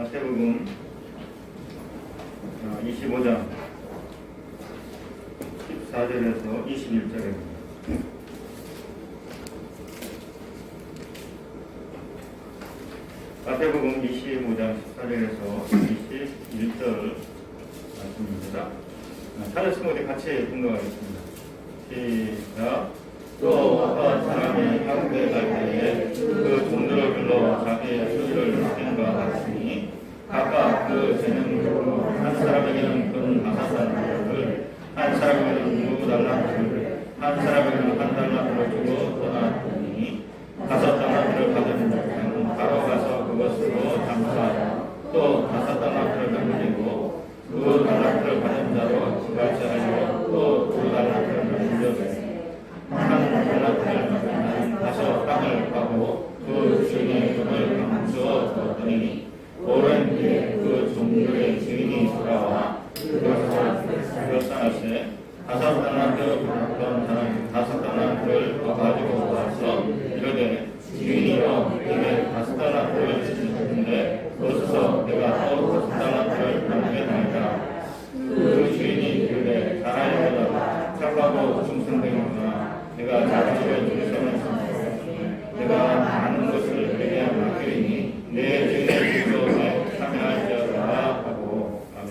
마태복음 25장 14절에서 21절입니다. 마태복음 25장 14절에서 21절 말씀입니다. 찾으시면 우리 같이 공부하겠습니다. 시작. 또 어떤 사람이 한국에 갈 때에 그 종들을 불러 자기의 소유를 맡긴과 같으니 각각 그 재능으로 한 사람에게는 금 5달란트를, 한 사람에게는 6달란트를, 한 사람에게는 1달란트를 주고 떠났더니 5달란트를 받은 자는 바로 가서 그것으로 장사하여 또 5달란트를 남기고 2달란트를 받은 자로 같이 하여 또 2달란트를 남겨주고 한 달란트를 받으면 가서 땅을 파고 그 주인의 돈을 감추어 뒀더니 오랜 뒤에 그 종들의 주인이 돌아와 그것을 불쌍하시되 5달란트 받던 자는 5달란트를 더 가지고 와서 이르되 주인이여 내게 5달란트를 주셨는데 어디서 내가 또 5달란트를 남겨달라. 그 주인이 이르되 잘하였도다. 착하고 충성되는구나. 내가 자기를 충성했으니 내가 많은 것을 내게 맡기리니 내 주인의 주소에 참여할지어다 하고. 아멘.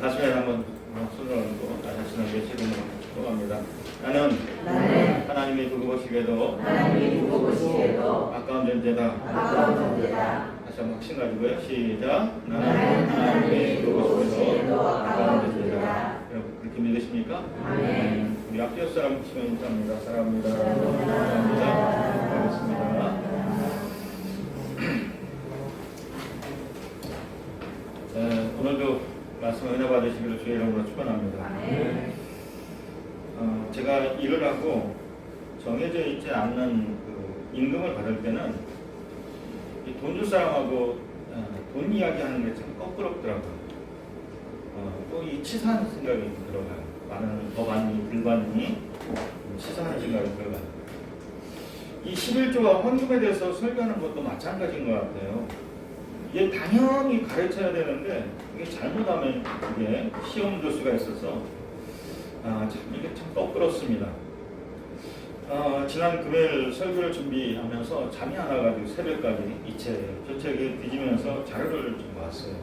가슴에 한번 손을 얹고 나 자신을 외치고 합니다. 나는 하나님이 두고 보시기에도 아까운 존재다. 다시 한번 확신 가지고요. 시작. 나는 하나님이 두고 보시기에도 아까운 존재다. 여러분 그렇게 믿으십니까? 아멘. 우리 앞뒤 사람 치면 인사합니다. 사랑합니다. 사랑합니다. 반갑습니다. 오늘도 말씀 은혜 받으시기를 주의 이름으로 축원합니다. 제가 일을 하고 정해져 있지 않는 그 임금을 받을 때는 돈 줄 사람하고 돈 이야기하는 게 참 거꾸럽더라고요. 또 이 치사한 생각이 들어가요. 많은 더 많이 불받니 치사한 생각이 들어가요. 이 11조와 헌금에 대해서 설교하는 것도 마찬가지인 것 같아요. 이게 당연히 가르쳐야 되는데 이게 잘못하면 이게 시험 줄 수가 있어서 참 이게 참 거꾸렇습니다. 지난 금요일 설교를 준비하면서 잠이 안 와가지고 새벽까지 저책에 뒤지면서 자료를 좀 봤어요.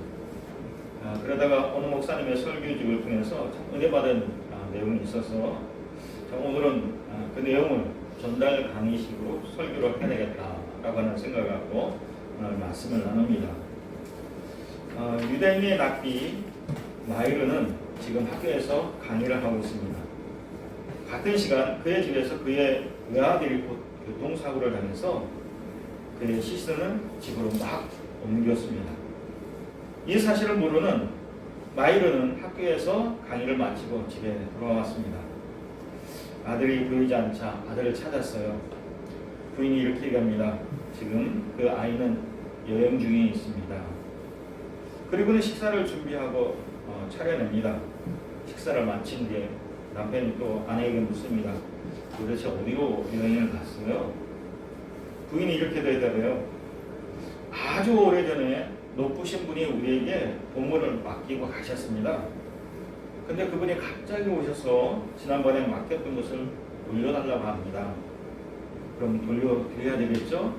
그러다가 어느 목사님의 설교집을 통해서 참 은혜 받은 내용이 있어서 오늘은 그 내용을 전달 강의식으로 설교를 해내겠다라고 하는 생각을 갖고 오늘 말씀을 나눕니다. 유대인의 랍비 마이르는 지금 학교에서 강의를 하고 있습니다. 같은 시간 그의 집에서 그의 외아들이 교통사고를 당해서 그의 시신을 집으로 막 옮겼습니다. 이 사실을 모르는 마이르는 학교에서 강의를 마치고 집에 돌아왔습니다. 아들이 보이지 않자 아들을 찾았어요. 부인이 이렇게 얘기합니다. 지금 그 아이는 여행 중에 있습니다. 그리고는 식사를 준비하고 차려냅니다. 식사를 마친 뒤에 남편이 또 아내에게 묻습니다. 도대체 어디로 여행을 갔어요? 부인이 이렇게 대답해요. 아주 오래전에 높으신 분이 우리에게 보물을 맡기고 가셨습니다. 근데 그분이 갑자기 오셔서 지난번에 맡겼던 것을 돌려달라고 합니다. 그럼 돌려드려야 되겠죠?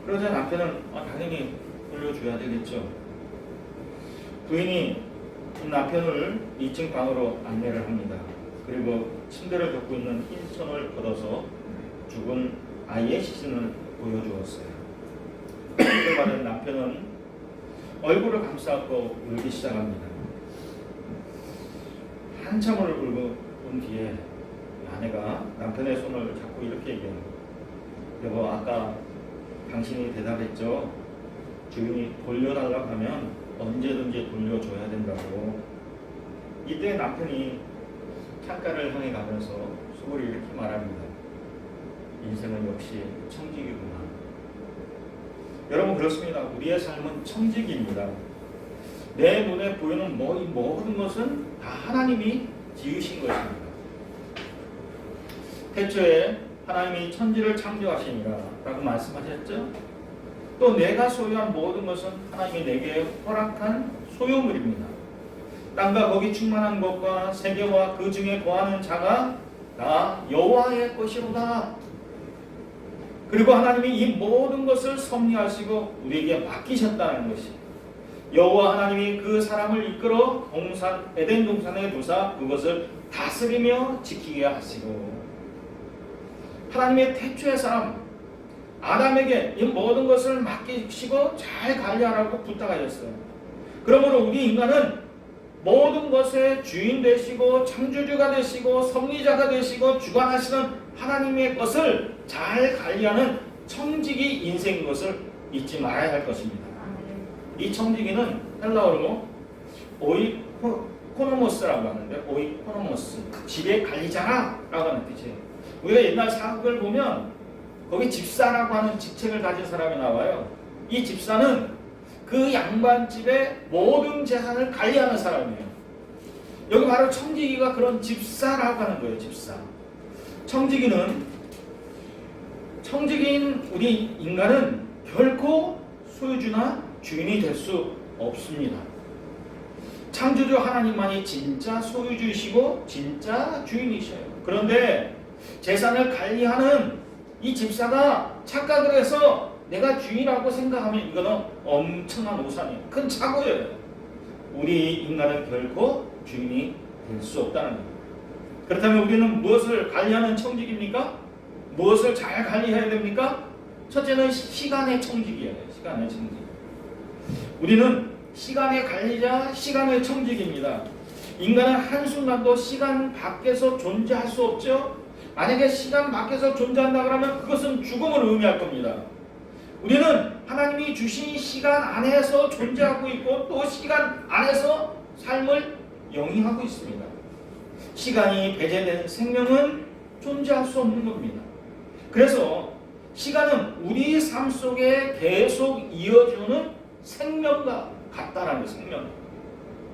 그러자 남편은 당연히 돌려줘야 되겠죠. 부인이 남편을 2층 방으로 안내를 합니다. 그리고 침대를 덮고 있는 흰 손을 걷어서 죽은 아이의 시신을 보여주었어요. 그걸 받은 남편은 얼굴을 감싸고 울기 시작합니다. 한참을 울고 온 뒤에 아내가 남편의 손을 잡고 이렇게 얘기해요. 여보, 아까 당신이 대답했죠. 주인이 돌려달라고 하면 언제든지 돌려줘야 된다고. 이때 남편이 창가를 향해 가면서 속으로 이렇게 말합니다. 인생은 역시 청직이구나. 여러분 그렇습니다. 우리의 삶은 청직입니다. 내 눈에 보이는 이 모든 것은 다 하나님이 지으신 것입니다. 태초에 하나님이 천지를 창조하시니라 라고 말씀하셨죠. 또 내가 소유한 모든 것은 하나님이 내게 허락한 소유물입니다. 땅과 거기 충만한 것과 세계와 그 중에 거하는 자가 나 여호와의 것이로다. 그리고 하나님이 이 모든 것을 섭리하시고 우리에게 맡기셨다는 것이, 여호와 하나님이 그 사람을 이끌어 에덴 동산에 두사 그것을 다스리며 지키게 하시고, 하나님의 태초의 사람 아담에게 이 모든 것을 맡기시고 잘 관리하라고 부탁하셨어요. 그러므로 우리 인간은 모든 것의 주인 되시고 창조주가 되시고 섭리자가 되시고 주관하시는 하나님의 것을 잘 관리하는 청지기 인생인 것을 잊지 말아야 할 것입니다. 이 청지기는 헬라어로 오이코노모스라고 하는데, 오이코노모스, 집의 관리자라고 하는 뜻이에요. 우리가 옛날 사극을 보면 거기 집사라고 하는 직책을 가진 사람이 나와요. 이 집사는 그 양반집의 모든 재산을 관리하는 사람이에요. 여기 바로 청지기가 그런 집사라고 하는 거예요. 집사. 청지기인 우리 인간은 결코 소유주나 주인이 될 수 없습니다. 창조주 하나님만이 진짜 소유주이시고 진짜 주인이셔요. 그런데 재산을 관리하는 이 집사가 착각을 해서 내가 주인이라고 생각하면 이거는 엄청난 오산이에요. 큰 착오예요. 우리 인간은 결코 주인이 될 수 없다는 거예요. 그렇다면 우리는 무엇을 관리하는 청지기입니까? 무엇을 잘 관리해야 됩니까? 첫째는 시간의 청지기예요. 시간의 청지기. 우리는 시간의 관리자, 시간의 청지기입니다. 인간은 한순간도 시간 밖에서 존재할 수 없죠. 만약에 시간 밖에서 존재한다 그러면 그것은 죽음을 의미할 겁니다. 우리는 하나님이 주신 시간 안에서 존재하고 있고 또 시간 안에서 삶을 영위하고 있습니다. 시간이 배제된 생명은 존재할 수 없는 겁니다. 그래서 시간은 우리 삶 속에 계속 이어주는 생명과 같다라는 거예요. 생명.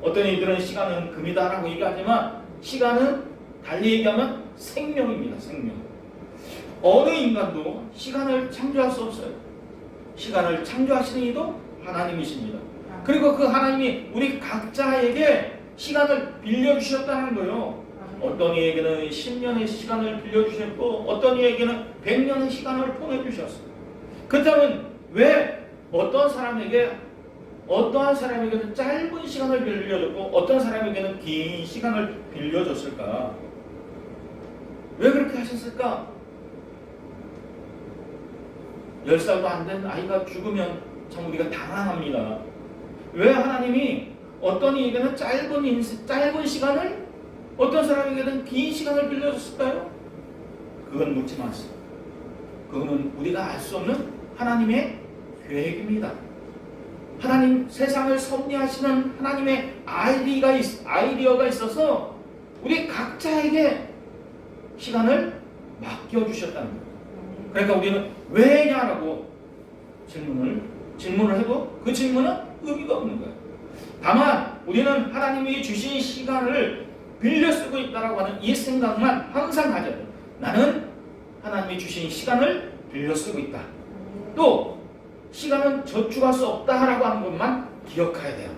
어떤 이들은 시간은 금이다라고 얘기하지만 시간은 달리 얘기하면 생명입니다. 생명. 어느 인간도 시간을 창조할 수 없어요. 시간을 창조하시는 이도 하나님이십니다. 그리고 그 하나님이 우리 각자에게 시간을 빌려주셨다는 거예요. 어떤 이에게는 10년의 시간을 빌려주셨고 어떤 이에게는 100년의 시간을 보내주셨어요. 그렇다면 왜 어떠한 사람에게는 짧은 시간을 빌려줬고 어떤 사람에게는 긴 시간을 빌려줬을까? 왜 그렇게 하셨을까? 10살도 안 된 아이가 죽으면 참 우리가 당황합니다. 왜 하나님이 어떤 이에게는 짧은 시간을, 어떤 사람에게는 긴 시간을 빌려줬을까요? 그건 묻지 마세요. 그거는 우리가 알 수 없는 하나님의 계획입니다. 하나님, 세상을 섭리하시는 하나님의 아이디어가 있어서 우리 각자에게 시간을 맡겨주셨다는 거예요. 그러니까 우리는 왜냐라고 질문을 해도 그 질문은 의미가 없는 거예요. 다만 우리는 하나님이 주신 시간을 빌려 쓰고 있다라고 하는 이 생각만 항상 가져야 돼요. 나는 하나님이 주신 시간을 빌려 쓰고 있다. 또 시간은 저축할 수 없다라고 하는 것만 기억해야 돼요.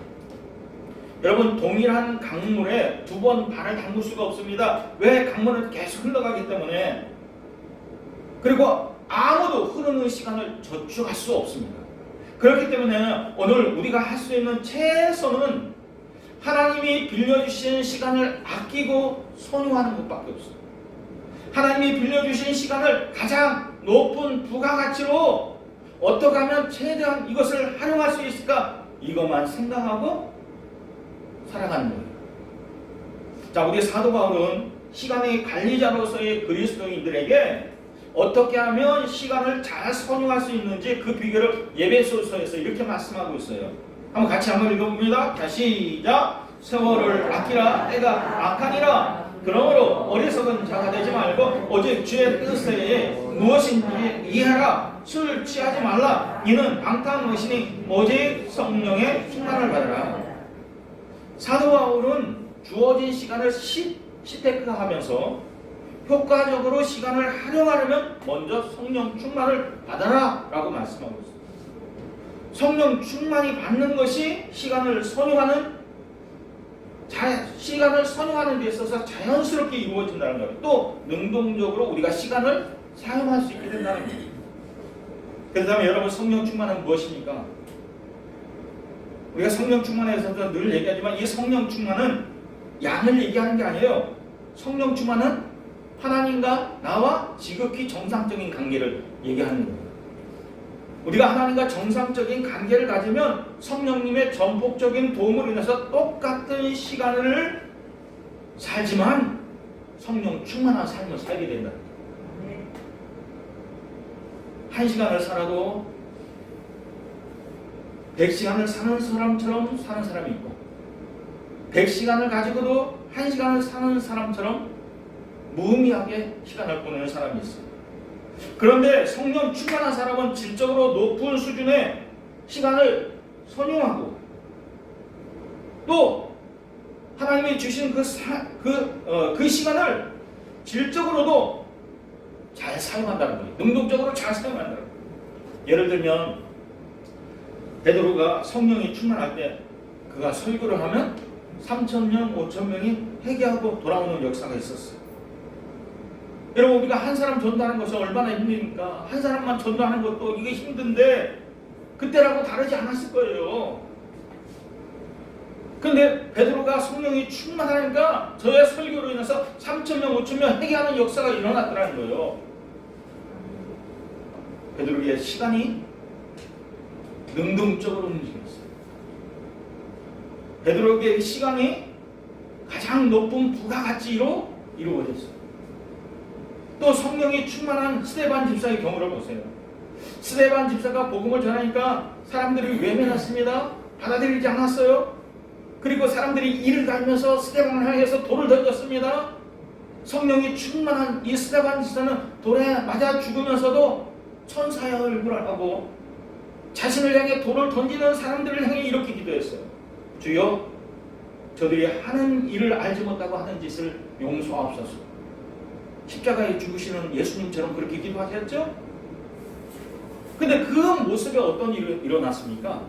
여러분, 동일한 강물에 두 번 발을 담글 수가 없습니다. 왜? 강물은 계속 흘러가기 때문에. 그리고 아무도 흐르는 시간을 저축할 수 없습니다. 그렇기 때문에 오늘 우리가 할 수 있는 최선은 하나님이 빌려주신 시간을 아끼고 소유하는 것밖에 없어요. 하나님이 빌려주신 시간을 가장 높은 부가가치로 어떻게 하면 최대한 이것을 활용할 수 있을까? 이것만 생각하고 살아가는 거예요. 자, 우리 사도 바울은 시간의 관리자로서의 그리스도인들에게 어떻게 하면 시간을 잘 선용할 수 있는지 그 비결을 에베소서에서 이렇게 말씀하고 있어요. 같이 한번 읽어봅니다. 자, 시작. 세월을 아끼라. 때가 악하니라. 그러므로 어리석은 자가 되지 말고 오직 주의 뜻에 무엇인지 이해하라. 술 취하지 말라. 이는 방탕무신이 오직 성령의 충만을 받으라. 사도 바울은 주어진 시간을 시테크하면서 효과적으로 시간을 활용하려면 먼저 성령 충만을 받아라 라고 말씀하고 있습니다. 성령 충만이 받는 것이 시간을 선용하는 데 있어서 자연스럽게 이루어진다는 거예요. 또 능동적으로 우리가 시간을 사용할 수 있게 된다는 거예요. 그렇다면 여러분, 성령 충만은 무엇입니까? 우리가 성령 충만에서도 늘 얘기하지만 이 성령 충만은 양을 얘기하는 게 아니에요. 성령 충만은 하나님과 나와 지극히 정상적인 관계를 얘기하는 거예요. 우리가 하나님과 정상적인 관계를 가지면 성령님의 전폭적인 도움으로 인해서 똑같은 시간을 살지만 성령 충만한 삶을 살게 된다. 1시간을 살아도 100시간을 사는 사람처럼 사는 사람이 있고, 100시간을 가지고도 1시간을 사는 사람처럼 무의미하게 시간을 보내는 사람이 있어요. 그런데 성령 충만한 사람은 질적으로 높은 수준의 시간을 선용하고, 또 하나님이 주신 그 시간을 질적으로도 잘 사용한다는 거예요. 능동적으로 잘 사용한다는 거예요. 예를 들면 베드로가 성령이 충만할 때 그가 설교를 하면 3,000명, 5,000명이 회개하고 돌아오는 역사가 있었어요. 여러분, 우리가 한 사람 전도하는 것이 얼마나 힘드니까 한 사람만 전도하는 것도 이게 힘든데 그때라고 다르지 않았을 거예요. 그런데 베드로가 성령이 충만하니까 저의 설교로 인해서 3,000명, 5,000명 회개하는 역사가 일어났더라는 거예요. 베드로의 시간이 능동적으로 움직였어요. 베드로의 시간이 가장 높은 부가가치로 이루어졌어요. 또 성령이 충만한 스데반 집사의 경우를 보세요. 스데반 집사가 복음을 전하니까 사람들이 외면했습니다. 받아들이지 않았어요. 그리고 사람들이 이를 갈면서 스데반을 향해서 돌을 던졌습니다. 성령이 충만한 이 스데반 집사는 돌에 맞아 죽으면서도 천사의 얼굴을 하고 자신을 향해 돌을 던지는 사람들을 향해 이렇게 기도했어요. 주여, 저들이 하는 일을 알지 못하고 하는 짓을 용서하옵소서. 십자가에 죽으시는 예수님처럼 그렇게 기도하셨죠? 근데 그 모습에 어떤 일이 일어났습니까?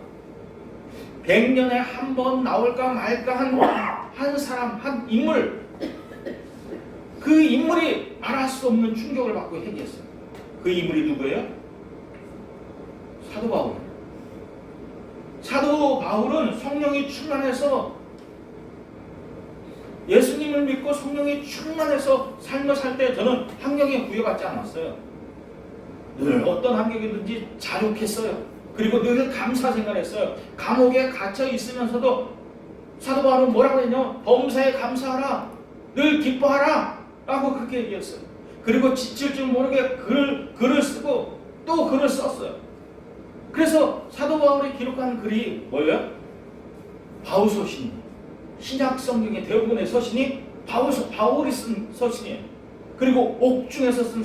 100년에 한 번 나올까 말까 한 사람, 한 인물, 그 인물이 말할 수 없는 충격을 받고 회개했어요. 그 인물이 누구예요? 사도 바울. 사도 바울은 성령이 충만해서 예수님을 믿고 성령이 충만해서 삶을 살 때 저는 환경에 구애받지 않았어요. 늘 어떤 환경이든지 자족했어요. 그리고 늘 감사 생활했어요. 감옥에 갇혀 있으면서도 사도 바울은 뭐라고 했냐? 범사에 감사하라, 늘 기뻐하라 라고 그렇게 얘기했어요. 그리고 지칠 줄 모르게 글을 쓰고 또 글을 썼어요. 그래서 사도 바울이 기록한 글이 뭐예요? 바울서신이에요. 신약 성경의 대부분의 서신이 바울이 쓴 서신이에요. 그리고 옥중에서 쓴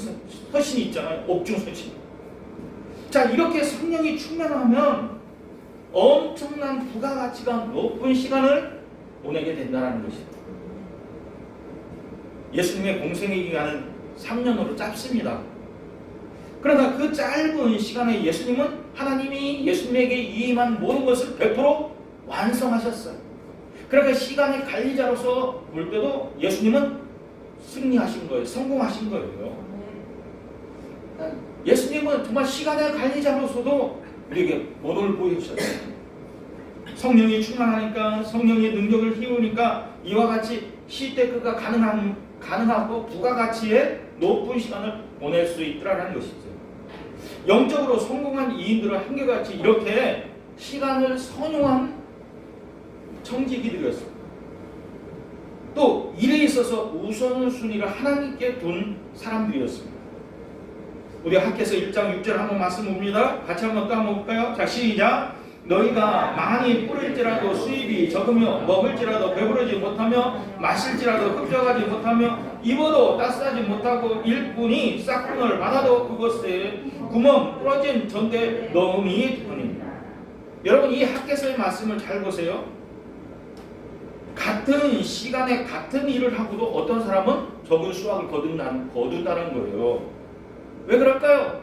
서신이 있잖아요. 옥중 서신. 자, 이렇게 성령이 충만하면 엄청난 부가가치가 높은 시간을 보내게 된다는 것이죠. 예수님의 공생의 기간은 3년으로 짧습니다. 그러나 그 짧은 시간에 예수님은 하나님이 예수님에게 위임한 모든 것을 100% 완성하셨어요. 그러니까 시간의 관리자로서 볼 때도 예수님은 승리하신 거예요. 성공하신 거예요. 예수님은 정말 시간의 관리자로서도 우리에게 모델을 보여주셨어요. 성령이 충만하니까, 성령의 능력을 키우니까 이와 같이 시대그가 가능하고 부가가치의 높은 시간을 보낼 수 있더라는 것이죠. 영적으로 성공한 이인들은 한결같이 이렇게 시간을 선용한 청지기들이었습니다. 또 일에 있어서 우선순위를 하나님께 둔 사람들이었습니다. 우리 학교에서 1장 6절 한번 말씀 봅니다. 같이 한번 또 한번 볼까요? 자, 시작. 너희가 많이 뿌릴지라도 수입이 적으며 먹을지라도 배부르지 못하며 마실지라도 흡족하지 못하며 입어도 따스하지 못하고 일꾼이 싹군을 받아도 그것에 구멍 부러진 전대 넣음이 되느니라. 여러분, 이 학개서의 말씀을 잘 보세요. 같은 시간에 같은 일을 하고도 어떤 사람은 적은 수확을 거둔다는 거예요. 왜 그럴까요?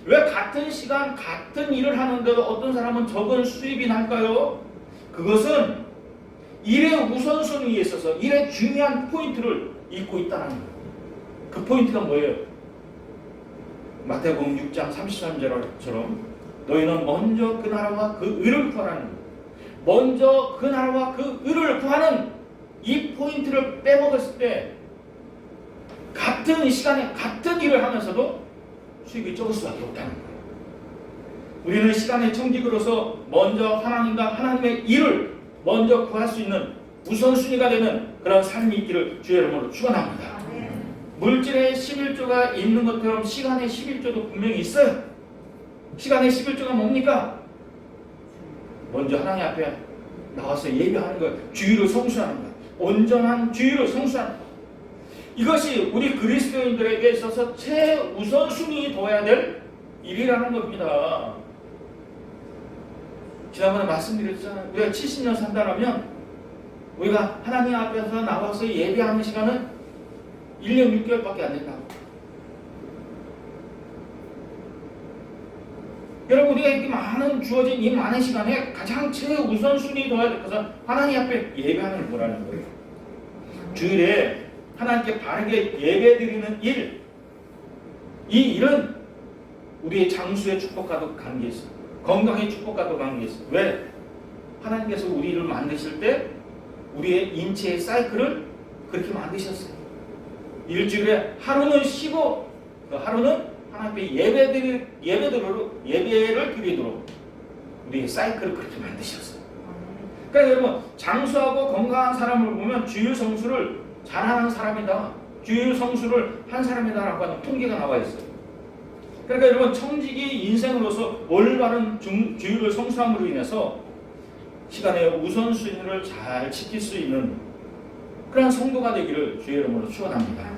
왜 같은 시간 같은 일을 하는데도 어떤 사람은 적은 수입이 날까요? 그것은 일의 우선순위에 있어서 일의 중요한 포인트를 잊고 있다는 거예요. 그 포인트가 뭐예요? 마태복음 6장 33절처럼 너희는 먼저 그 나라와 그 의를 구하라는 거예요. 먼저 그 나라와 그 의를 구하는 이 포인트를 빼먹었을 때 같은 시간에 같은 일을 하면서도 수입이 적을 수밖에 없다는 거예요. 우리는 시간의 청직으로서 먼저 하나님과 하나님의 일을 먼저 구할 수 있는 우선순위가 되는 그런 삶이 있기를 주의 이름으로 축원합니다. 물질의 11조가 있는 것처럼 시간의 11조도 분명히 있어요. 시간의 11조가 뭡니까? 먼저 하나님 앞에 나와서 예배하는 것, 주의를 성수하는 것, 온전한 주의를 성수하는 것. 이것이 우리 그리스도인들에게 있어서 최우선순위 둬야 될 일이라는 겁니다. 지난번에 말씀드렸잖아요. 우리가 70년 산다라면 우리가 하나님 앞에서 나와서 예배하는 시간은 1년 6개월밖에 안 된다고. 여러분, 우리가 이렇게 많은 주어진 이 많은 시간에 가장 최우선순위 둬야 될 것은 하나님 앞에 예배하는 거라는 거예요. 주일에 하나님께 바르게 예배드리는 일, 이 일은 우리의 장수의 축복과도 관계있어요. 건강의 축복과도 관계있어요. 왜? 하나님께서 우리를 만드실 때 우리의 인체의 사이클을 그렇게 만드셨어요. 일주일에 하루는 쉬고 그 하루는 하나님께 예배를 드리도록 우리의 사이클을 그렇게 만드셨어요. 그러니까 여러분, 장수하고 건강한 사람을 보면 주일 성수를 잘하는 사람이다, 주일 성수를 한 사람이다라고 하는 통계가 나와 있어요. 그러니까 여러분, 청직이 인생으로서 올바른 주일을 성수함으로 인해서 시간의 우선순위를 잘 지킬 수 있는 그런 성도가 되기를 주의 이름으로 축원합니다.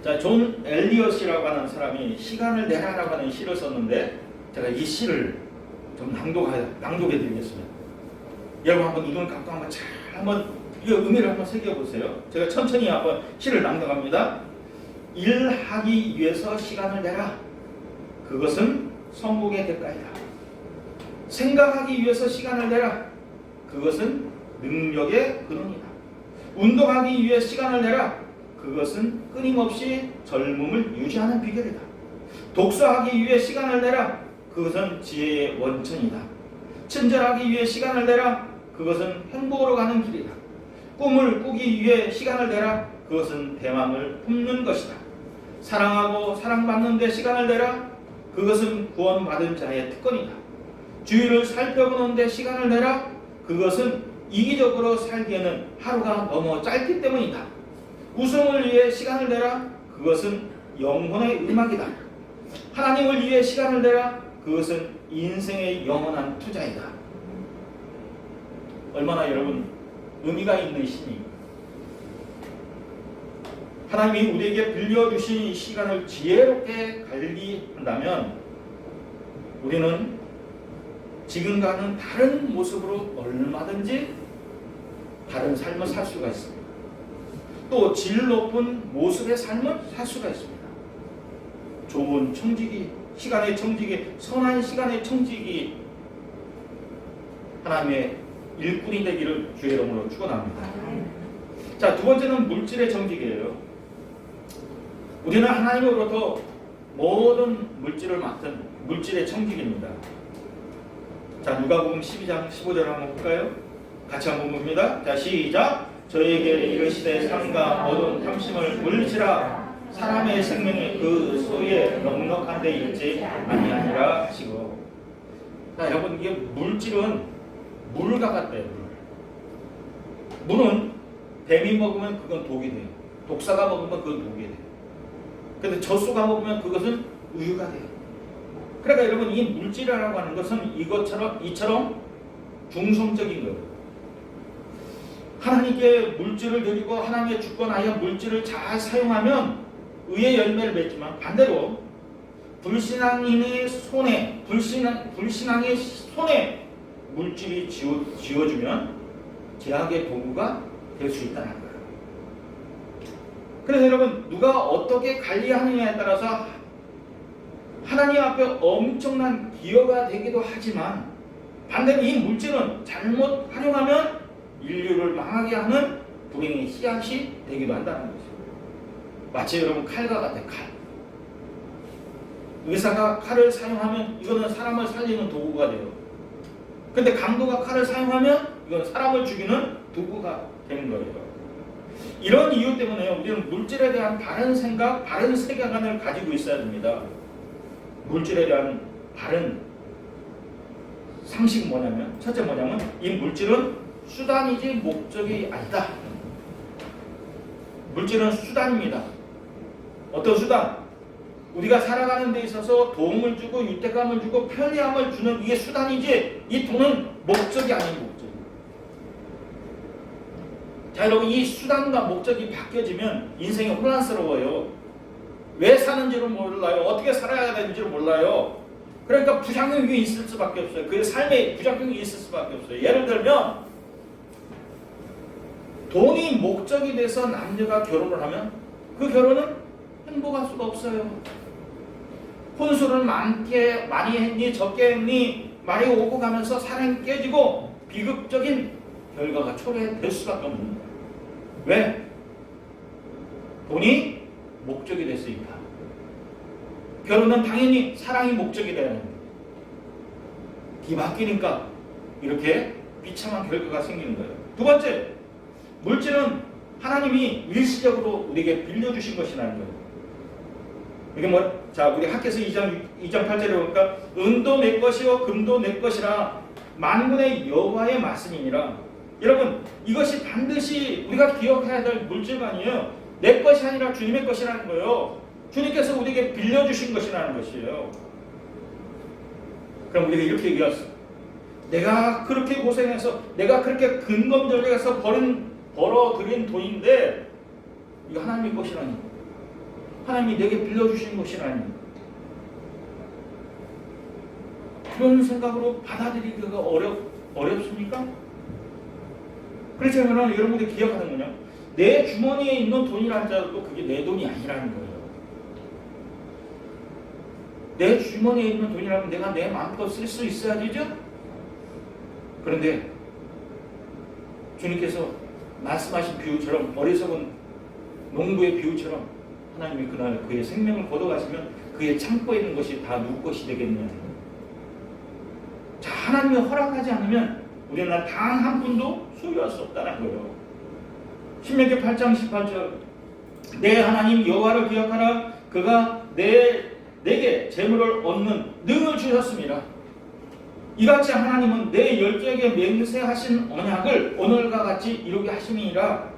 자, 존 엘리엇이라고 하는 사람이 시간을 내라라고 하는 시를 썼는데 제가 이 시를 좀 낭독해 드리겠습니다. 여러분 한번 눈을 감고 한번 이 의미를 한번 새겨보세요. 제가 천천히 한번 시를 낭독합니다. 일하기 위해서 시간을 내라. 그것은 성공의 대가이다. 생각하기 위해서 시간을 내라. 그것은 능력의 근원이다. 운동하기 위해 시간을 내라. 그것은 끊임없이 젊음을 유지하는 비결이다. 독서하기 위해 시간을 내라. 그것은 지혜의 원천이다. 친절하기 위해 시간을 내라. 그것은 행복으로 가는 길이다. 꿈을 꾸기 위해 시간을 내라. 그것은 대망을 품는 것이다. 사랑하고 사랑받는 데 시간을 내라. 그것은 구원받은 자의 특권이다. 주위를 살펴보는 데 시간을 내라. 그것은 이기적으로 살기에는 하루가 너무 짧기 때문이다. 우승을 위해 시간을 내라. 그것은 영혼의 음악이다. 하나님을 위해 시간을 내라. 그것은 인생의 영원한 투자이다. 얼마나 여러분 의미가 있는 시니. 하나님이 우리에게 빌려주신 이 시간을 지혜롭게 관리한다면 우리는 지금과는 다른 모습으로 얼마든지 다른 삶을 살 수가 있습니다. 또 질 높은 모습의 삶을 살 수가 있습니다. 좋은 청지기, 시간의 청지기, 선한 시간의 청지기, 하나님의 일꾼이 되기를 주의 이름으로 축원합니다. 자, 두 번째는 물질의 청지기예요. 우리는 하나님으로부터 모든 물질을 맡은 물질의 청지기입니다. 자, 누가복음 12장 15절 한번 볼까요? 같이 한번 봅니다. 자, 시작. 저에게 이르시되 삶과 모든 탐심을 물지라. 사람의 생명이 그 소에 넉넉한 데 있지 아니하니라 하시고. 자, 여러분, 이게 물질은 물과 같대요. 물은 뱀이 먹으면 그건 독이 돼요. 독사가 먹으면 그건 독이 돼요. 근데 젖소가 먹으면 그것은 우유가 돼요. 그러니까 여러분, 이 물질이라고 하는 것은 이처럼 중성적인 거예요. 하나님께 물질을 드리고 하나님의 주권하여 물질을 잘 사용하면 의의 열매를 맺지만, 반대로 불신앙인의 손에 물질이 쥐어주면 제약의 도구가 될 수 있다는 거예요. 그래서 여러분, 누가 어떻게 관리하느냐에 따라서 하나님 앞에 엄청난 기여가 되기도 하지만, 반대로 이 물질은 잘못 활용하면 인류를 망하게 하는 불행의 씨앗이 되기도 한다는 거죠. 마치 여러분 칼과 같아요. 칼. 의사가 칼을 사용하면 이거는 사람을 살리는 도구가 돼요. 근데 강도가 칼을 사용하면 이건 사람을 죽이는 도구가 되는 거예요. 이런 이유 때문에 우리는 물질에 대한 바른 생각, 바른 세계관을 가지고 있어야 됩니다. 물질에 대한 바른 상식은 뭐냐면, 첫째 뭐냐면 이 물질은 수단이지 목적이 아니다. 물질은 수단입니다. 어떤 수단? 우리가 살아가는 데 있어서 도움을 주고 유태감을 주고 편리함을 주는 이게 수단이지, 이 돈은 목적이 아닌 목적. 자, 여러분, 이 수단과 목적이 바뀌어지면 인생이 혼란스러워요. 왜 사는지를 몰라요. 어떻게 살아야 되는지를 몰라요. 그러니까 부작용이 있을 수밖에 없어요. 그 삶에 부작용이 있을 수밖에 없어요. 예를 들면 돈이 목적이 돼서 남녀가 결혼을 하면 그 결혼은 행복할 수가 없어요. 혼수를 많이 했니 적게 했니 말이 오고 가면서 사랑이 깨지고 비극적인 결과가 초래될 수밖에 없는 거예요. 왜? 돈이 목적이 됐으니까. 결혼은 당연히 사랑이 목적이 되는 거예요. 뒤바뀌니까 이렇게 비참한 결과가 생기는 거예요. 두 번째, 물질은 하나님이 일시적으로 우리에게 빌려주신 것이라는 거예요. 이게 뭐, 자, 우리 학교에서 2장 8절에 보니까 은도 내 것이요 금도 내 것이라 만군의 여호와의 말씀이니라. 여러분, 이것이 반드시 우리가 기억해야 될 물질만이에요. 내 것이 아니라 주님의 것이라는 거예요. 주님께서 우리에게 빌려주신 것이라는 것이에요. 그럼 우리가 이렇게 얘기했어. 내가 그렇게 고생해서 내가 그렇게 근검절약해서 벌어들인 돈인데 이거 하나님의 것이라니, 하나님이 내게 빌려주신 것이라니, 그런 생각으로 받아들이기가 어렵습니까? 그렇다면 여러분들이 기억하는 거냐? 내 주머니에 있는 돈이라 할지라도 그게 내 돈이 아니라는 거예요. 내 주머니에 있는 돈이라면 내가 내 마음껏 쓸 수 있어야 되죠? 그런데 주님께서 말씀하신 비유처럼, 어리석은 농부의 비유처럼 하나님이 그날 그의 생명을 걷어가시면 그의 창고에 있는 것이 다 누구 것이 되겠느냐. 자, 하나님이 허락하지 않으면 우리는 단 한 푼도 소유할 수 없다는 거예요. 신명기 8장 18절, 내 하나님 여호와를 기억하라. 그가 내게 재물을 얻는 능을 주셨습니다. 이같이 하나님은 내 열조에게 맹세하신 언약을 오늘과 같이 이루게 하심이니라.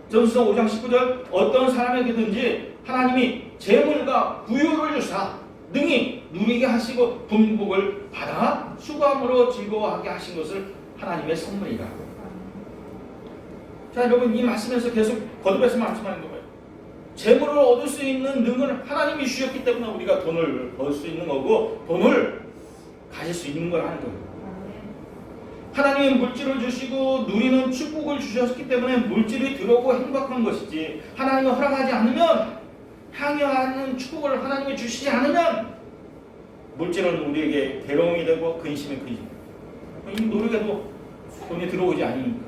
전서 5장 19절, 어떤 사람에게든지 하나님이 재물과 부유를 주사 능히 누리게 하시고 분복을 받아 수고함으로 즐거워하게 하신 것을 하나님의 선물이라. 자, 여러분, 이 말씀에서 계속 거듭해서 말씀하는 거예요. 재물을 얻을 수 있는 능을 하나님이 주셨기 때문에 우리가 돈을 벌 수 있는 거고 돈을 가질 수 있는 걸 하는 거예요. 하나님이 물질을 주시고 누리는 축복을 주셨기 때문에 물질이 들어오고 행복한 것이지, 하나님이 허락하지 않으면, 향유하는 축복을 하나님이 주시지 않으면 물질은 우리에게 괴로움이 되고 근심의 근심. 이 노력에도 돈이 들어오지 않으니까,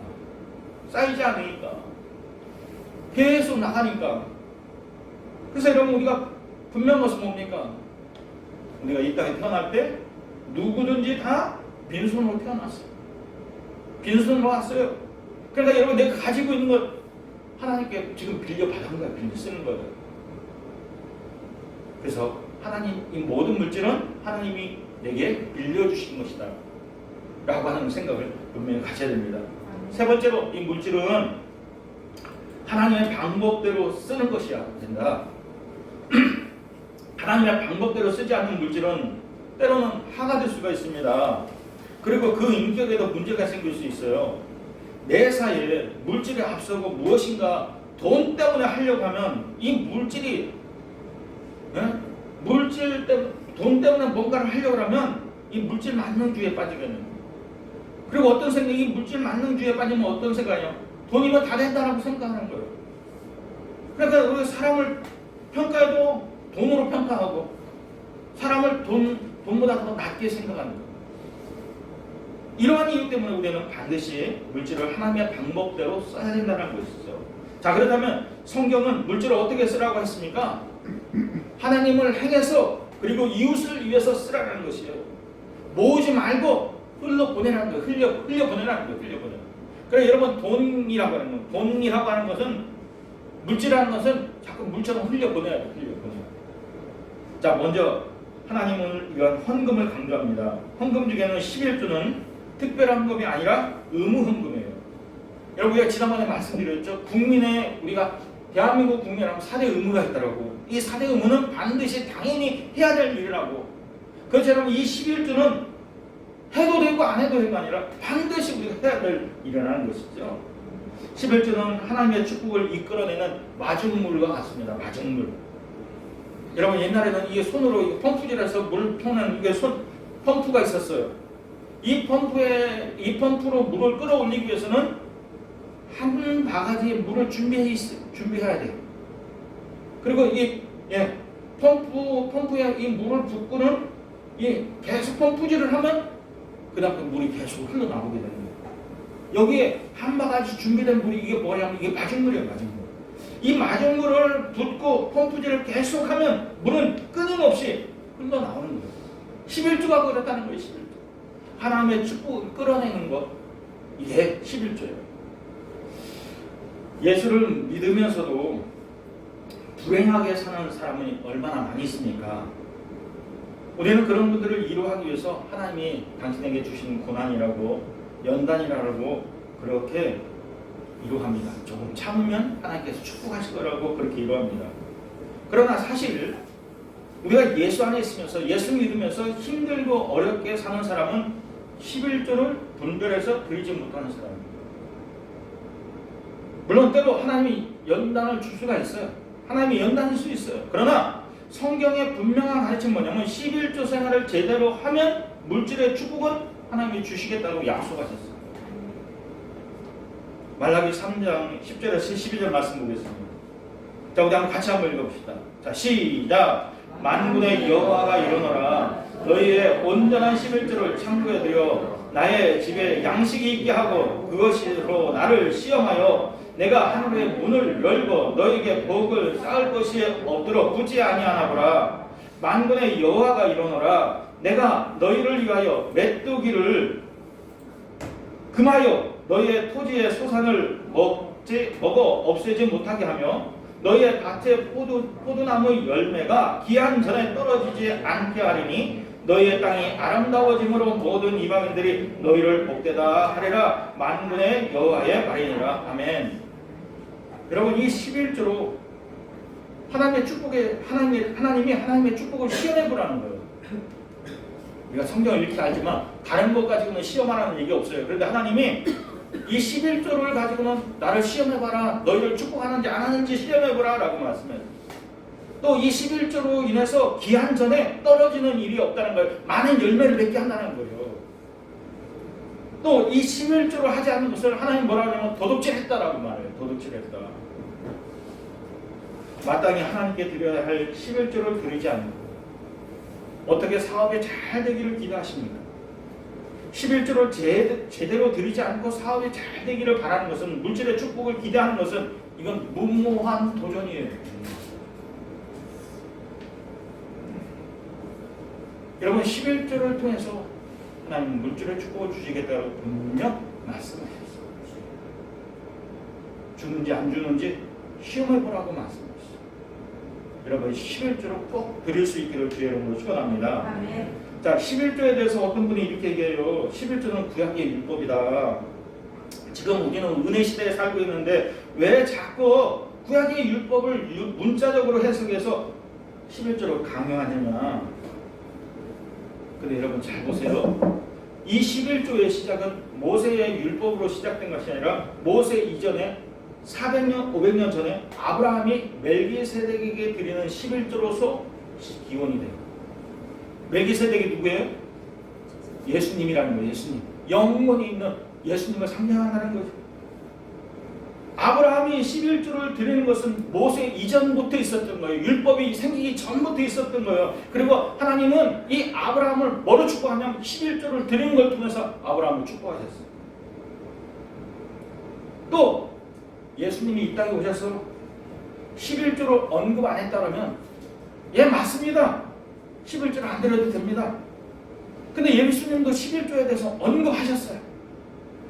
쌓이지 않으니까, 계속 나가니까. 그래서 여러분, 우리가 분명한 것은 뭡니까? 우리가 이 땅에 태어날 때 누구든지 다 빈손으로 태어났어요. 빈손으로 왔어요. 그러니까 여러분, 내가 가지고 있는 것 하나님께 지금 빌려받은 거야. 빌려 쓰는 거예요. 그래서 하나님, 이 모든 물질은 하나님이 내게 빌려주신 것이다 라고 하는 생각을 분명히 가져야 됩니다. 세 번째로, 이 물질은 하나님의 방법대로 쓰는 것이야 된다. 하나님의 방법대로 쓰지 않는 물질은 때로는 하가 될 수가 있습니다. 그리고 그 인격에도 문제가 생길 수 있어요. 매사에 물질에 앞서고 무엇인가 돈 때문에 하려고 하면 이 물질이, 돈 때문에 뭔가를 하려고 하면 이 물질 만능주의에 빠지게 됩니다. 그리고 어떤 생각이 물질 만능주의에 빠지면 어떤 생각이요? 돈이면 다 된다라고 생각하는 거예요. 그러니까 우리 사람을 평가해도 돈으로 평가하고 사람을 돈보다 더 낮게 생각하는 거예요. 이러한 이유 때문에 우리는 반드시 물질을 하나님의 방법대로 써야 된다는 것이죠. 자, 그렇다면 성경은 물질을 어떻게 쓰라고 했습니까? 하나님을 행해서 그리고 이웃을 위해서 쓰라는 것이에요. 모으지 말고 흘려보내라는 거예요. 흘려보내라는 거예요. 흘려보내라. 그래 여러분 돈이라고 하는 것은 물질이라는 것은 자꾸 물처럼 흘려보내야 돼요. 흘려보내야. 자, 먼저 하나님을 위한 헌금을 강조합니다. 헌금 중에는 11조는 특별한 헌금이 아니라 의무 헌금이에요. 여러분 우리가 지난번에 말씀드렸죠. 우리가 대한민국 국민이라면 4대 의무가 있다라고. 이 4대 의무는 반드시 당연히 해야 될 일이라고. 그것처럼 이 11조는 해도 되고 안 해도 되고 아니라 반드시 우리가 해야 될 일이라는 것이죠. 11조는 하나님의 축복을 이끌어내는 마중물과 같습니다. 마중물. 여러분 옛날에는 이게 손으로 펌프질해서 물 푸는 이게 펌프가 있었어요. 이 펌프로 물을 끌어올리기 위해서는 한 바가지의 물을 준비해야 돼요. 그리고 이 펌프에 이 물을 붓고는 계속 펌프질을 하면 그다음 그 물이 계속 흘러나오게 되는 거예요. 여기에 한 바가지 준비된 물이 이게 뭐냐면 이게 마중물이에요. 마중물. 이 마중물을 붓고 펌프질을 계속하면 물은 끊임없이 흘러나오는 거예요. 11조가 그렇다는 거예요. 11조. 하나님의 축복을 끌어내는 것, 이게 11조예요. 예수를 믿으면서도 불행하게 사는 사람이 얼마나 많이 있습니까? 우리는 그런 분들을 위로하기 위해서 하나님이 당신에게 주신 고난이라고 연단이라고 그렇게 위로합니다. 조금 참으면 하나님께서 축복하실 거라고 그렇게 위로합니다. 그러나 사실 우리가 예수 안에 있으면서 예수 믿으면서 힘들고 어렵게 사는 사람은 11조를 분별해서 드리지 못하는 사람입니다. 물론 때로 하나님이 연단을 줄 수가 있어요. 하나님이 연단일 수 있어요. 그러나 성경의 분명한 가르침은 뭐냐면 11조 생활을 제대로 하면 물질의 축복은 하나님이 주시겠다고 약속하셨어요. 말라기 3장 10절에서 12절 말씀 보겠습니다. 자, 우리 같이 한번 읽어봅시다. 자, 시작! 만군의 여호와가 이르노라 너희의 온전한 11조를 창고에 들여 나의 집에 양식이 있게 하고 그것으로 나를 시험하여 내가 하늘의 문을 열고 너희에게 복을 쌓을 것이 없도록 굳지 아니하나 보라. 만군의 여호와가 이르노라 내가 너희를 위하여 메뚜기를 금하여 너희의 토지의 소산을 먹어 없애지 못하게 하며 너희의 밭의 포도나무 열매가 기한 전에 떨어지지 않게 하리니 너희의 땅이 아름다워짐으로 모든 이방인들이 너희를 복되다 하리라. 만군의 여호와의 말이니라. 아멘. 여러분 이 11조로 하나님의 축복에 하나님이 하나님의 축복을 시험해 보라는 거예요. 우리가 성경을 읽기 알지만 다른 것 가지고는 시험하라는 얘기 없어요. 그런데 하나님이 이 11조를 가지고는 나를 시험해봐라. 너희를 축복하는지 안 하는지 시험해보라 라고 말씀해요. 또 이 11조로 인해서 기한 전에 떨어지는 일이 없다는 거예요. 많은 열매를 맺게 한다는 거예요. 또 이 11조로 하지 않는 것을 하나님 뭐라고 하냐면 도둑질했다라고 말해요. 도둑질했다. 마땅히 하나님께 드려야 할 11조를 드리지 않고 어떻게 사업이 잘 되기를 기대하십니까? 11조를 제대로 드리지 않고 사업이 잘 되기를 바라는 것은 물질의 축복을 기대하는 것은 이건 무모한 도전이에요. 여러분 11조를 통해서 하나님 물질의 축복을 주시겠다고 분명 말씀하셨어요. 주는지 안 주는지 시험해보라고 말씀하셨어요. 여러분 11조를 꼭 드릴 수 있기를 주의 이름으로 축원합니다. 아멘. 자, 11조에 대해서 어떤 분이 이렇게 얘기해요. 11조는 구약의 율법이다. 지금 우리는 은혜 시대에 살고 있는데 왜 자꾸 구약의 율법을 문자적으로 해석해서 11조를 강요하느냐. 근데 여러분 잘 보세요. 이 11조의 시작은 모세의 율법으로 시작된 것이 아니라 모세 이전에 400년, 500년 전에 아브라함이 멜기세덱에게 드리는 11조로서 기원이 돼요. 멜기세덱이 누구예요? 예수님이라는 거예요. 예수님. 영원히 있는 예수님을 상징한다는 거죠. 아브라함이 11조를 드리는 것은 모세 이전부터 있었던 거예요. 율법이 생기기 전부터 있었던 거예요. 그리고 하나님은 이 아브라함을 뭐로 축복하냐면 11조를 드리는 걸 통해서 아브라함을 축복하셨어요. 또 예수님이 이 땅에 오셔서 11조를 언급 안 했다면 예 맞습니다. 11조를 안 드려도 됩니다. 근데 예수님도 11조에 대해서 언급하셨어요.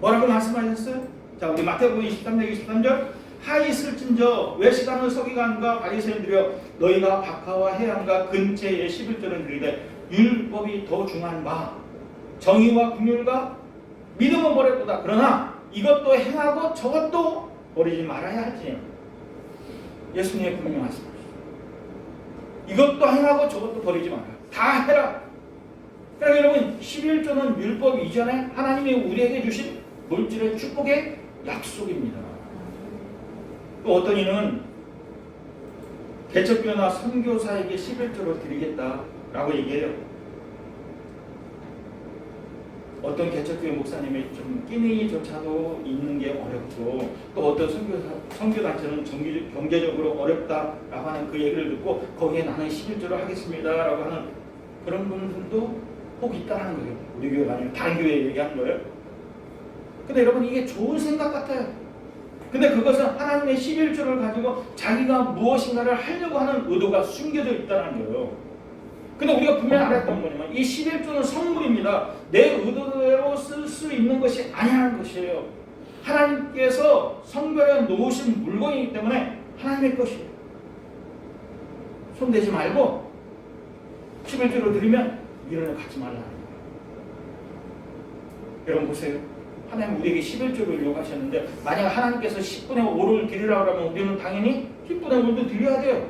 뭐라고 말씀하셨어요? 자, 우리 마태복음 23장 23절 하이 있을진저 외식하는 서기관과 바리새인들이여 너희가 박하와 해양과 근처에 11조를 드리되 율법이 더 중한 바 정의와 긍휼과 믿음은 버렸도다. 그러나 이것도 행하고 저것도 버리지 말아야 할지. 예수님의 분명 말씀하셨어요. 이것도 행하고 저것도 버리지 마라. 다 해라. 그러니까 여러분 11조는 율법 이전에 하나님이 우리에게 주신 물질의 축복의 약속입니다. 또 어떤 이는 개척교회나 선교사에게 11조를 드리겠다라고 얘기해요. 어떤 개척교회 목사님이 좀 끼니조차도 있는 게 어렵고 또 어떤 선교단체는 경제적으로 어렵다라고 하는 그 얘기를 듣고 거기에 나는 11조를 하겠습니다라고 하는 그런 분들도 혹 있다는 거예요. 우리 교회가 아니면 다른 교회 얘기하는 거예요. 근데 여러분 이게 좋은 생각 같아요. 근데 그것은 하나님의 11조를 가지고 자기가 무엇인가를 하려고 하는 의도가 숨겨져 있다는 거예요. 근데 우리가 분명히 알아야 했던 거냐면 이 11조는 선물입니다. 내 의도대로 쓸 수 있는 것이 아니라는 것이에요. 하나님께서 성별에 놓으신 물건이기 때문에 하나님의 것이에요. 손대지 말고 11조를 드리면 미련을 갖지 말라는 거예요. 여러분 보세요. 하나님 우리에게 11조를 요구하셨는데 만약 하나님께서 10분의 5를 드리라고 하면 우리는 당연히 10분의 5도 드려야 돼요.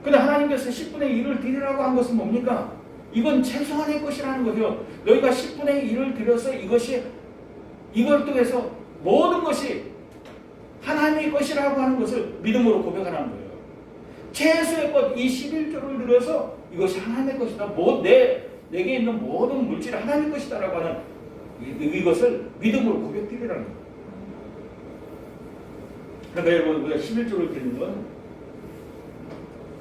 근데 하나님께서 10분의 1을 드리라고 한 것은 뭡니까? 이건 최소한의 것이라는 거죠. 너희가 10분의 1을 드려서 이걸 통해서 모든 것이 하나님의 것이라고 하는 것을 믿음으로 고백하는 거예요. 최소의 것, 이 11조를 드려서 이것이 하나님의 것이다. 내게 있는 모든 물질이 하나님의 것이다라고 하는 이것을 믿음으로 고백드리라는 거예요. 그러니까 여러분 우리가 11조를 드리는 건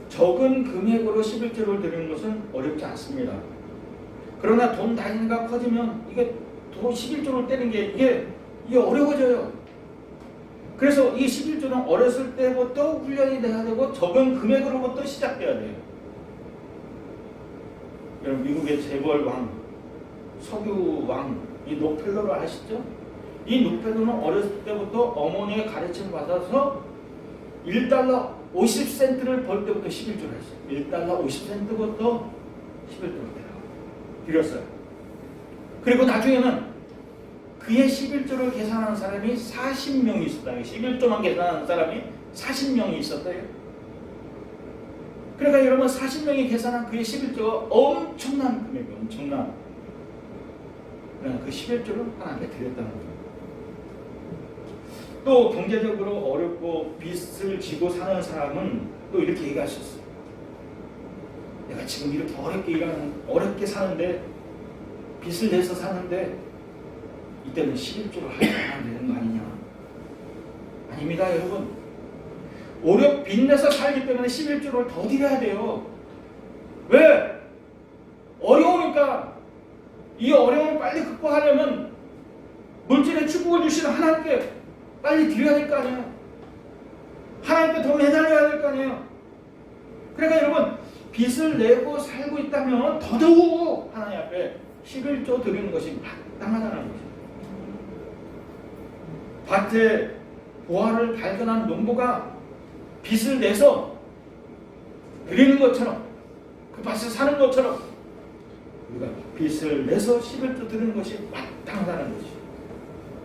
적은 금액으로 11조를 드리는 것은 어렵지 않습니다. 그러나 돈 단위가 커지면 이게 돈 11조를 떼는 게 이게 어려워져요. 그래서 이 11조는 어렸을 때부터 훈련이 돼야 되고 적은 금액으로부터 시작돼야 돼요. 여러분 미국의 재벌 왕, 석유 왕 이 록펠러를 아시죠? 이 록펠러는 어렸을 때부터 어머니의 가르침을 받아서 1달러 50센트를 벌 때부터 11조를 했어요. 1달러 50센트부터 11조를 드렸어요. 그리고 나중에는 그의 11조를 계산하는 사람이 40명이 있었다. 11조만 계산하는 사람이 40명이 있었대요. 그러니까 여러분 40명이 계산한 그의 11조가 엄청난 금액이에요. 엄청난. 그 11조를 하나님께 드렸다는 거예요. 또 경제적으로 어렵고 빚을 지고 사는 사람은 또 이렇게 얘기하셨어요. 내가 지금 이렇게 어렵게 사는데 빚을 내서 사는데 이때는 11조를 하면 되는 거 아니냐? 아닙니다, 여러분. 빚 내서 살기 때문에 11조를 더 드려야 돼요. 왜? 어려우니까. 이 어려움을 빨리 극복하려면 물질의 축복을 주시는 하나님께 빨리 드려야 될 거 아니에요. 하나님께 더 매달려야 될 거 아니에요. 그러니까 여러분 빚을 내고 살고 있다면 더더욱 하나님 앞에 11조 드리는 것이 마땅하다는 거죠. 밭에 보화를 발견한 농부가 빚을 내서 드리는 것처럼 그 밭에 사는 것처럼 우리가 빚을 내서 11조 드리는 것이 마땅하다는 것이죠.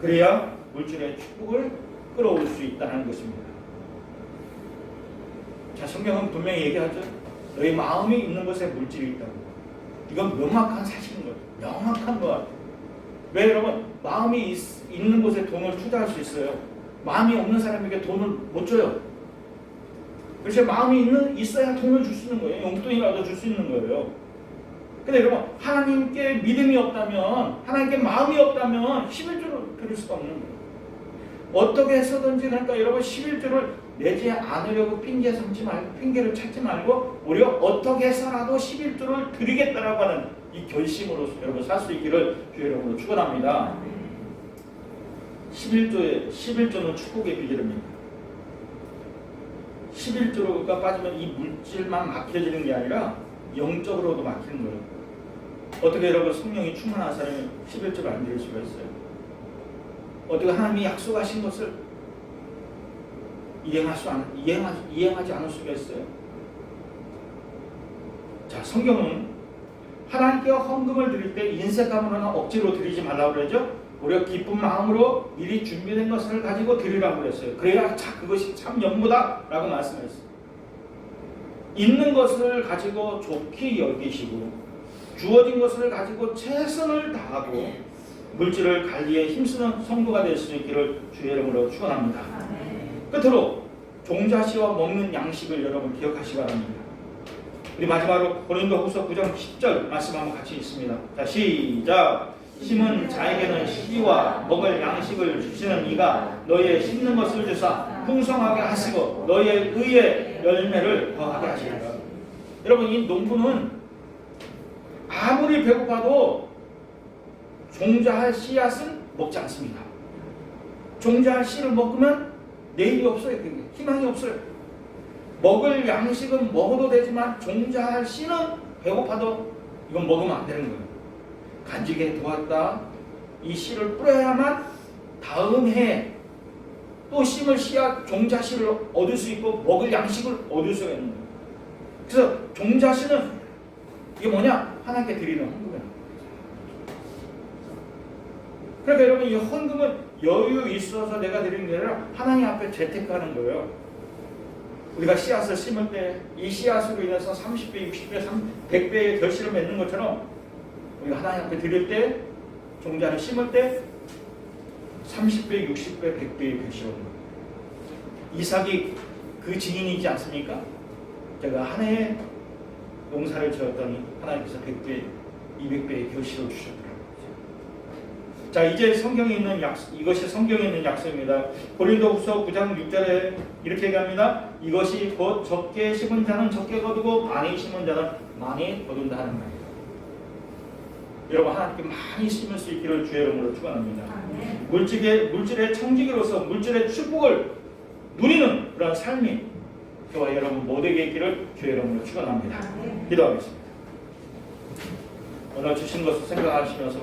그래야 물질의 축복을 끌어올 수 있다는 것입니다. 자, 성경은 분명히 얘기하죠. 너희 마음이 있는 곳에 물질이 있다고. 이건 명확한 사실인 거예요. 명확한 것 같아요. 왜 여러분? 마음이 있는 곳에 돈을 투자할 수 있어요. 마음이 없는 사람에게 돈을 못 줘요. 그래서 마음이 있어야 돈을 줄 수 있는 거예요. 용돈이라도 줄 수 있는 거예요. 근데 여러분, 하나님께 믿음이 없다면, 하나님께 마음이 없다면 11조를 드릴 수가 없는 거예요. 어떻게 해서든지, 그러니까 여러분 11조를 내지 않으려고 핑계를 찾지 말고 오히려 어떻게 해서라도 11조를 드리겠다라고 하는 이 결심으로 여러분 살 수 있기를 주의 이름으로 축원합니다. 11조는 축복의 비결입니다. 11조가 빠지면 이 물질만 막혀지는 게 아니라 영적으로도 막히는 거예요. 어떻게 여러분 성령이 충만한 사람이 11조를 안 드릴 수가 있어요? 어떻게 하나님이 약속하신 것을 이행하지 않을 수가 있어요? 자, 성경은 하나님께 헌금을 드릴 때 인색함으로나 억지로 드리지 말라고 그러죠. 우리가 기쁜 마음으로 미리 준비된 것을 가지고 드리라고 그랬어요. 그래야 그것이 참 연무다라고 말씀했어요. 있는 것을 가지고 좋게 여기시고 주어진 것을 가지고 최선을 다하고 물질을 관리에 힘쓰는 성도가 될 수 있기를 주의 이름으로 축원합니다. 끝으로 종자시와 먹는 양식을 여러분 기억하시기 바랍니다. 우리 마지막으로 고린도후서 9장 10절 말씀 한번 같이 읽습니다. 자, 시작. 심은 자에게는 씨와 먹을 양식을 주시는 이가 너희의 심는 것을 주사 풍성하게 하시고 너희의 의의 열매를 더하게 하시리라. 여러분, 이 농부는 아무리 배고파도 종자할 씨앗은 먹지 않습니다. 종자할 씨를 먹으면 내일이 없어요. 희망이 없어요. 먹을 양식은 먹어도 되지만 종자할 씨는 배고파도 이건 먹으면 안 되는 거예요. 간직에 도왔다 이 씨를 뿌려야만 다음 해에 또 심을 씨앗 종자 씨를 얻을 수 있고 먹을 양식을 얻을 수가 있는 거예요. 그래서 종자 씨는 이게 뭐냐? 하나님께 드리는 헌금이에요. 그러니까 여러분, 이 헌금은 여유 있어서 내가 드리는 게 아니라 하나님 앞에 재택하는 거예요. 우리가 씨앗을 심을 때 이 씨앗으로 인해서 30배, 60배, 100배의 결실을 맺는 것처럼 우리가 하나님 앞에 드릴 때, 종자를 심을 때 30배, 60배, 100배의 결실을 얻는 거예요. 이삭이 그 증인이지 않습니까? 제가 한 해에 농사를 지었더니 하나님께서 100배, 200배의 결실을 주셨더라고요. 자, 이제 성경에 있는 이것이 성경에 있는 약속입니다. 고린도후서 9장 6절에 이렇게 얘기합니다. 이것이 곧 적게 심은 자는 적게 거두고 많이 심은 자는 많이 거둔다 하는 말이에요. 여러분, 하나님께 많이 심을 수 있기를 주의 이름으로 축원합니다. 물질의 청지기로서 물질의 축복을 누리는 그런 삶이 저와 여러분 모두에게 있기를 주의 이름으로 축원합니다. 기도하겠습니다. 오늘 주신 것을 생각하시면서